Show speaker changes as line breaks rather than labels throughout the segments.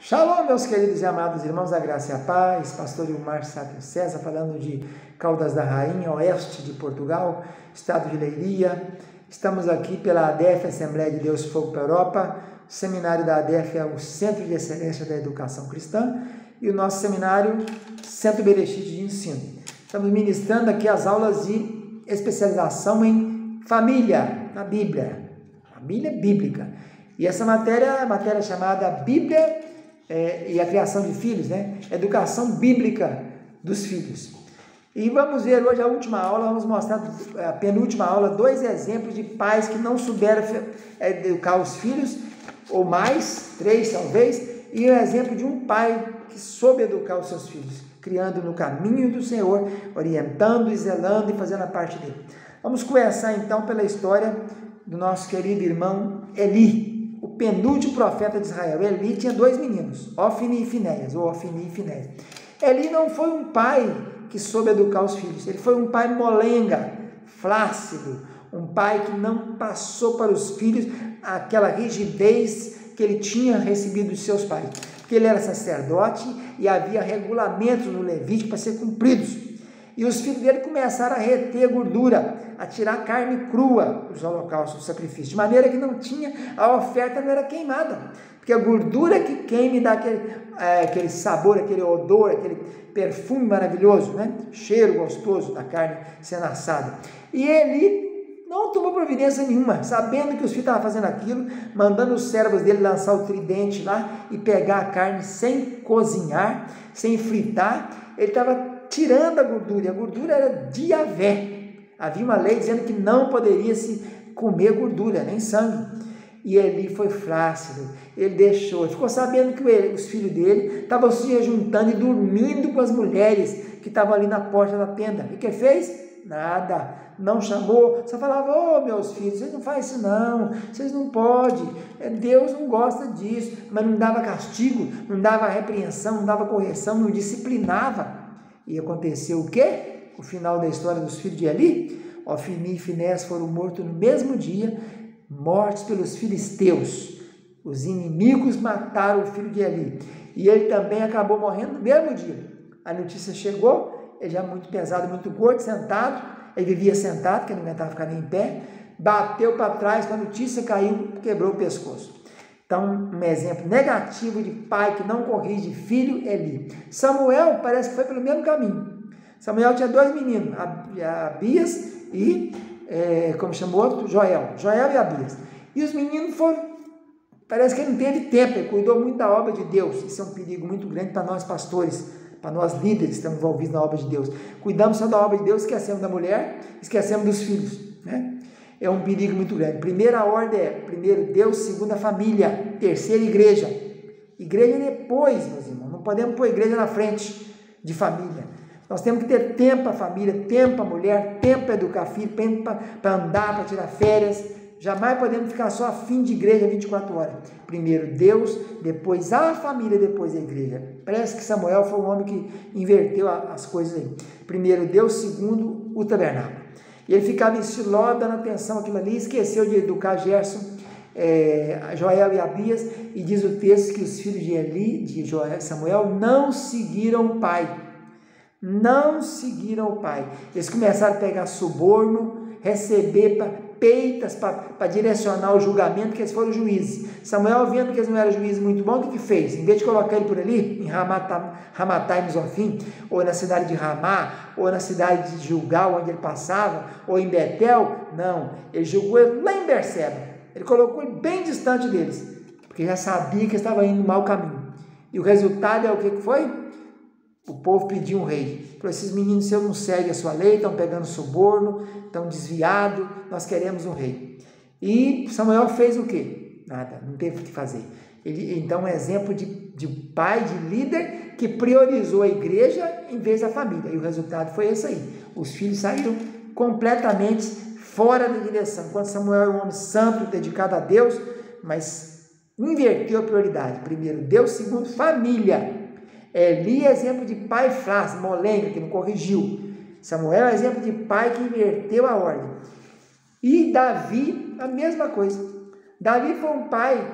Shalom, meus queridos e amados irmãos da graça e a paz, pastor Ilmar Sátio César, falando de Caldas da Rainha, oeste de Portugal, estado de Leiria. Estamos aqui pela ADEF, Assembleia de Deus Fogo para a Europa. O seminário da ADEF é o Centro de Excelência da Educação Cristã e o nosso seminário, Centro Berechite de Ensino. Estamos ministrando aqui as aulas de especialização em família, na Bíblia, família bíblica. E essa matéria é a matéria chamada Bíblia e a criação de filhos, né? Educação bíblica dos filhos. E vamos ver hoje a última aula, vamos mostrar a penúltima aula, 2 exemplos de pais que não souberam educar os filhos, ou mais, 3 talvez, e o exemplo de um pai que soube educar os seus filhos, criando no caminho do Senhor, orientando e zelando e fazendo a parte dele. Vamos começar então pela história do nosso querido irmão Eli, o penúltimo profeta de Israel. Eli tinha 2 meninos, Ofni e Finéias, ou Ofni e Finéias. Eli não foi um pai que soube educar os filhos, ele foi um pai molenga, flácido, um pai que não passou para os filhos aquela rigidez que ele tinha recebido dos seus pais, porque ele era sacerdote e havia regulamentos no Levítico para ser cumpridos. E os filhos dele começaram a reter gordura, a tirar carne crua dos holocaustos, do sacrifício, de maneira que não tinha, a oferta não era queimada, porque a gordura que queima dá aquele sabor, aquele odor, aquele perfume maravilhoso, né? Cheiro gostoso da carne sendo assada. E ele não tomou providência nenhuma, sabendo que os filhos estavam fazendo aquilo, mandando os servos dele lançar o tridente lá e pegar a carne sem cozinhar, sem fritar. Ele estava tirando a gordura, e a gordura era de Yahvé. Havia uma lei dizendo que não poderia se comer gordura, nem sangue. E Eli foi flácido, ele deixou, ele ficou sabendo que os filhos dele estavam se juntando e dormindo com as mulheres que estavam ali na porta da tenda. E o que fez? Nada, não chamou, só falava: ô meus filhos, vocês não fazem isso não, vocês não podem, Deus não gosta disso, mas não dava castigo, não dava repreensão, não dava correção, não disciplinava. E aconteceu o quê? O final da história dos filhos de Eli: Ofni e Finéias foram mortos no mesmo dia, mortos pelos filisteus. Os inimigos mataram o filho de Eli, e ele também acabou morrendo no mesmo dia. A notícia chegou, ele já muito pesado, muito gordo, sentado, ele vivia sentado, porque não aguentava ficar nem em pé, bateu para trás, quando a notícia caiu, quebrou o pescoço. Então, um exemplo negativo de pai que não corrige filho, Eli. Samuel parece que foi pelo mesmo caminho. Samuel tinha 2 meninos, Abias e, como chamou outro? Joel e Abias. E os meninos foram, parece que ele não teve tempo, ele cuidou muito da obra de Deus. Isso é um perigo muito grande para nós pastores, para nós líderes que estamos envolvidos na obra de Deus. Cuidamos só da obra de Deus, esquecemos da mulher, esquecemos dos filhos, né? É um perigo muito grande. Primeira ordem é, primeiro Deus, segunda família, terceira igreja. Igreja depois, meus irmãos, não podemos pôr igreja na frente de família. Nós temos que ter tempo para a família, tempo para a mulher, tempo para educar filho, tempo para andar, para tirar férias. Jamais podemos ficar só a fim de igreja 24 horas. Primeiro Deus, depois a família, depois a igreja. Parece que Samuel foi um homem que inverteu as coisas aí. Primeiro Deus, segundo o tabernáculo. E ele ficava em Siló, dando atenção àquilo ali, esqueceu de educar Gerson, Joel e Abias, e diz o texto que os filhos de Eli, de Samuel, não seguiram o pai. Não seguiram o pai. Eles começaram a pegar suborno, receber peitas para direcionar o julgamento, que eles foram juízes. Samuel, vendo que eles não eram juízes muito bons, o que fez? Em vez de colocar ele por ali, em Ramatá e Mizofim, ou na cidade de Ramá, ou na cidade de Gilgal, onde ele passava, ou em Betel, não, ele julgou ele lá em Berseba. Ele colocou ele bem distante deles, porque já sabia que estava indo no mau caminho. E o resultado é o que foi? O povo pediu um rei. Falou: esses meninos seus não seguem a sua lei, estão pegando suborno, estão desviados, nós queremos um rei. E Samuel fez o quê? Nada, não teve o que fazer. Ele, então, é um exemplo de pai, de líder, que priorizou a igreja em vez da família. E o resultado foi esse aí. Os filhos saíram completamente fora da direção. Enquanto Samuel era um homem santo, dedicado a Deus, mas inverteu a prioridade. Primeiro Deus, segundo família. Eli é exemplo de pai flácido, molenga, que não corrigiu. Samuel é exemplo de pai que inverteu a ordem. E Davi, a mesma coisa. Davi foi um pai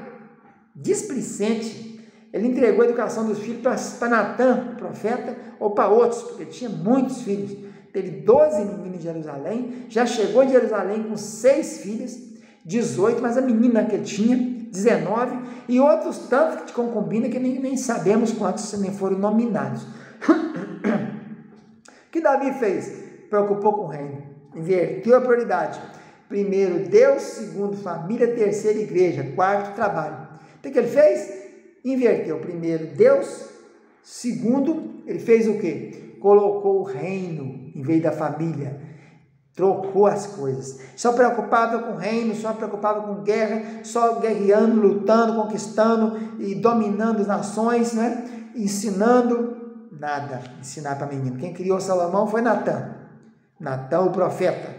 displicente, Ele entregou a educação dos filhos para Natã, o profeta, ou para outros, porque ele tinha muitos filhos. Teve 12 meninos em Jerusalém, já chegou em Jerusalém com 6 filhas, 18, mas a menina que ele tinha, 19, e outros tantos de concubina que nem sabemos quantos nem foram nominados. O que Davi fez? Preocupou com o reino, inverteu a prioridade. Primeiro Deus, segundo família, terceiro igreja, quarto trabalho. Então o que ele fez? Inverteu. Primeiro Deus, segundo, ele fez o quê? Colocou o reino em vez da família. Trocou as coisas. Só preocupava com o reino, só preocupava com guerra, só guerreando, lutando, conquistando e dominando as nações, né? Ensinando. Nada ensinar para menino. Quem criou Salomão foi Natã. Natã, o profeta.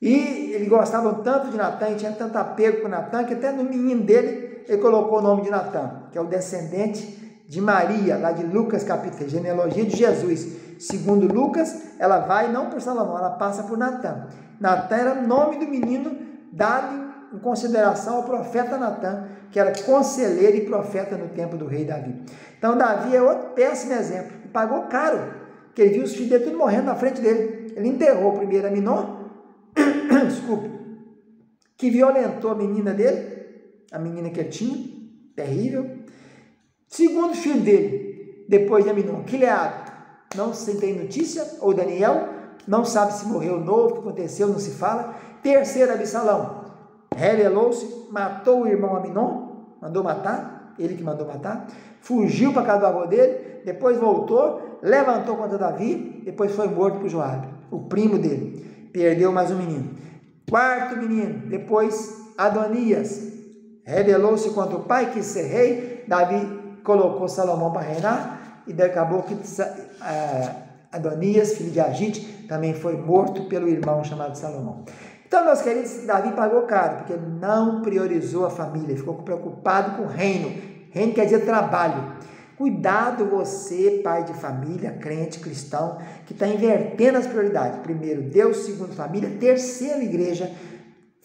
E ele gostava tanto de Natã, e tinha tanto apego com Natã, que até no menino dele, ele colocou o nome de Natã, que é o descendente de Maria, lá de Lucas capítulo, genealogia de Jesus. Segundo Lucas, ela vai não por Salomão, ela passa por Natã. Natã era o nome do menino dado em consideração ao profeta Natã, que era conselheiro e profeta no tempo do rei Davi. Então Davi é outro péssimo exemplo, e pagou caro, porque ele viu os filhos dele tudo morrendo na frente dele. Ele enterrou primeiro Aminon, desculpe, que violentou a menina dele, a menina que ele tinha, terrível. Segundo filho dele, depois de Aminon, Quileado, não se tem notícia, ou Daniel, não sabe se morreu novo, o que aconteceu, não se fala. Terceiro, Absalão, rebelou-se, matou o irmão Aminon, mandou matar, ele que mandou matar, fugiu para casa do avô dele, depois voltou, levantou contra Davi, depois foi morto por Joabe, o primo dele, perdeu mais um menino. Quarto menino, depois Adonias, rebelou-se contra o pai, quis ser rei, Davi colocou Salomão para reinar, e acabou que Adonias, filho de Agite, também foi morto pelo irmão chamado Salomão. Então, meus queridos, Davi pagou caro, porque não priorizou a família, ficou preocupado com o reino. Reino quer dizer trabalho. Cuidado você, pai de família, crente, cristão, que está invertendo as prioridades. Primeiro Deus, segundo família, terceiro igreja,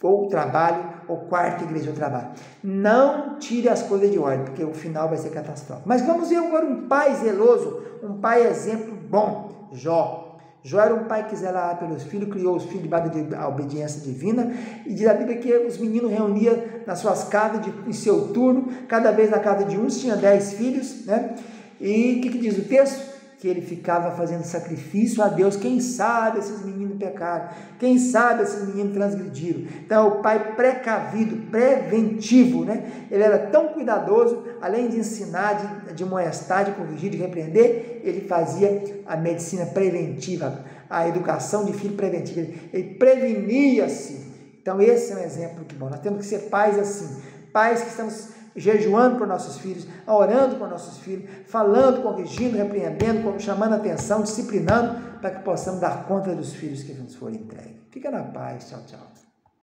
ou trabalho, ou quarta igreja ou trabalho. Não tire as coisas de ordem, porque o final vai ser catastrófico. Mas vamos ver agora um pai zeloso, um pai exemplo bom, Jó. Jó era um pai que zelava pelos filhos, criou os filhos debaixo da obediência divina, e diz a Bíblia que os meninos reuniam nas suas casas, em seu turno, cada vez na casa de uns tinha 10 filhos, né? E o que diz o texto? Que ele ficava fazendo sacrifício a Deus. Quem sabe esses meninos pecaram, quem sabe esses meninos transgrediram. Então, o pai precavido, preventivo, né? Ele era tão cuidadoso, além de ensinar, de amoestar, de corrigir, de repreender, ele fazia a medicina preventiva, a educação de filho preventiva, ele prevenia-se. Então, esse é um exemplo que bom. Nós temos que ser pais assim, pais que estamos jejuando por nossos filhos, orando por nossos filhos, falando, corrigindo, repreendendo, chamando a atenção, disciplinando, para que possamos dar conta dos filhos que nos forem entregues. Fica na paz. Tchau, tchau.